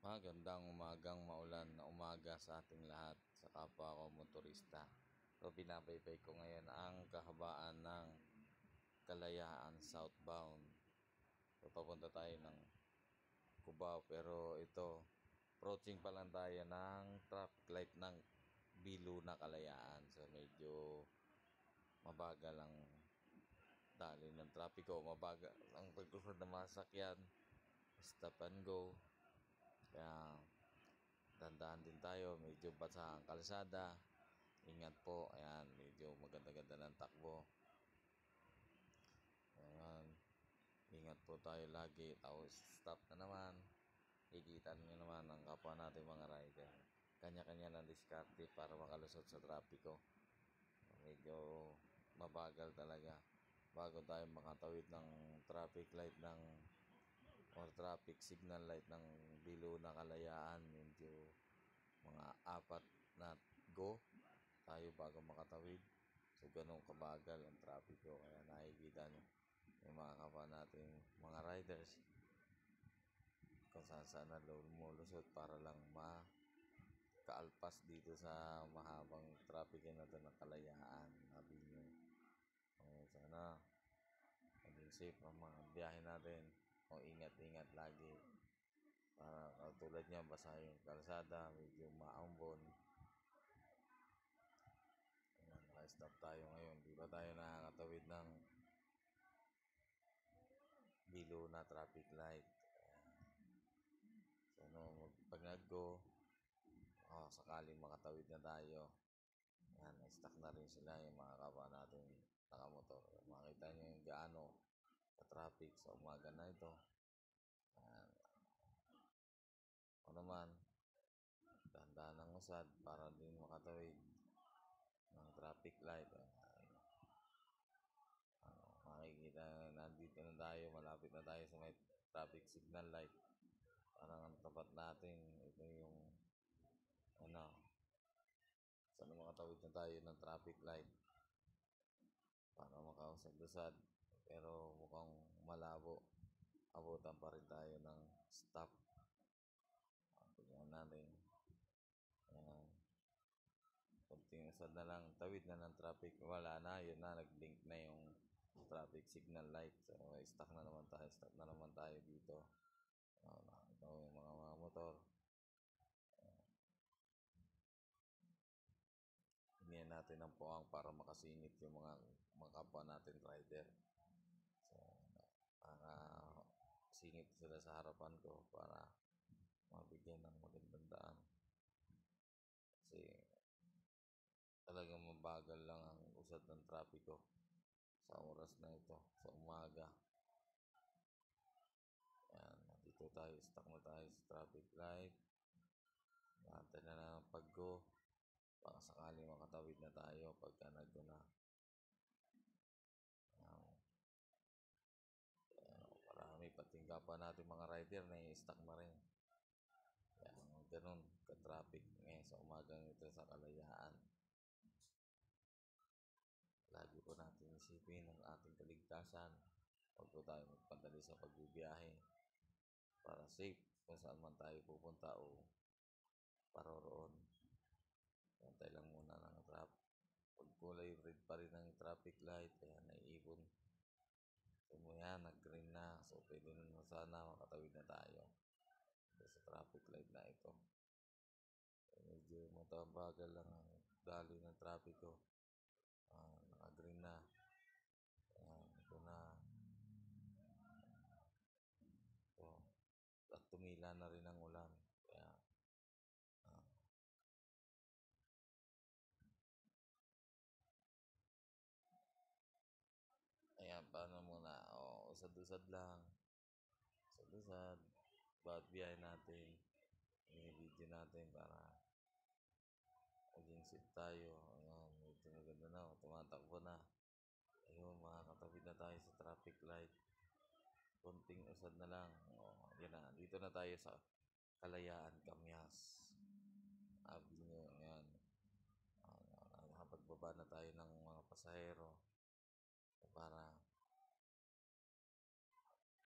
Magandang umagang maulan na umaga sa ating lahat, sa kapwa ko motorista. So binabaybay ko ngayon ang kahabaan ng Kalayaan southbound. So papunta tayo ng Cubao, pero ito approaching pa lang tayo ng traffic light ng Biluna Kalayaan. So medyo mabagal ang dali ng trapiko, mabagal ang pagkusad ng mga sakyan, stop and go. Kaya dandahan din tayo, medyo basa ang kalsada. Ingat po, ayan, medyo maganda-ganda ng takbo. Ayan, ingat po tayo lagi. Tapos stop na naman. Ikitan nyo naman ang kapwa natin mga rider. Kanya-kanya ng diskarte para makalusot sa trapiko. Medyo mabagal talaga. Bago tayo makatawid ng traffic light ng or traffic signal light ng Biluna Kalayaan, medyo mga 4 na go tayo bago makatawid. So ganun kabagal ang trapiko. Kaya nakikita nyo yung mga kapwa natin mga riders kung saan na lumulusot para lang makaalpas dito sa mahabang trapiko na ito ng Kalayaan. Sabi nyo, sana maging safe ang mga biyahe natin. O ingat-ingat lagi. Para katulad niya, basa yung kalsada, medyo maambon. Naka-stop tayo ngayon. Di ba tayo nakakatawid ng Biluna traffic light? So pag nag-go, sakaling makatawid na tayo. Yan, stuck na rin sila yung mga kapwa natin nakamotor. Makita nyo yung gaano ka-traffic sa umaga na ito. Yan. O naman, dahan-dahan ng usad para din makatawid ng traffic light. Makikita, nandito na tayo, malapit na tayo sa may traffic signal light. Parang ang tapat natin, ito yung sana makatawid na tayo ng traffic light para makausad-usad. Pero mukhang malabo. Abutan pa rin tayo ng stop. Tingnan natin. Ayan. Kunting usad na lang, tawid na ng traffic. Wala na, yun na, nag-blink na yung traffic signal light. So stuck na naman tayo, stop na naman tayo dito. Nakita ko yung mga motor. Hingin natin ang puwang para makasingit yung mga kapwa natin rider. So para singit sila sa harapan ko para mabigyan ng magandang daan. Kasi talagang mabagal lang ang usad ng trapiko sa oras na ito, sa umaga. Ayan, dito tayo, stuck na tayo sa traffic light. Natin na lang ang pag-go. Baka sakali makatawid na tayo pagka nag-go na. Marami pating kapwa natin mga rider na i-stuck na rin. Kaya ganun ka-traffic ngayon sa umagang ito sa Kalayaan. Lagi po natin isipin ang ating kaligtasan. Huwag po tayo magpadali sa pagbibiyahe para safe kung saan man tayo pupunta o paroroon. Pantay lang muna ng traffic. Pag kulay red pa rin ang traffic light, kaya naiipon. So yan, nag-green na. So pwede na sana makatawid na tayo sa traffic light na ito. Medyo matabagal lang ang dali ng traffic ko. Naka-green na. Ito na. So, at tumila na rin ang ulan. Kaya ayan, paano muna? Usad-usad lang. Usad-usad. Bawat biyahe natin. I-video natin para maging safe tayo. Ayan, medyo maganda na. Tumatakbo na. Ayun, makakatawid na tayo sa traffic light. Kunting usad na lang. Yan na. Dito na tayo sa Kalayaan, Kamyas. Sabi nyo, ayan. Nakapagbaba na tayo ng mga pasahero para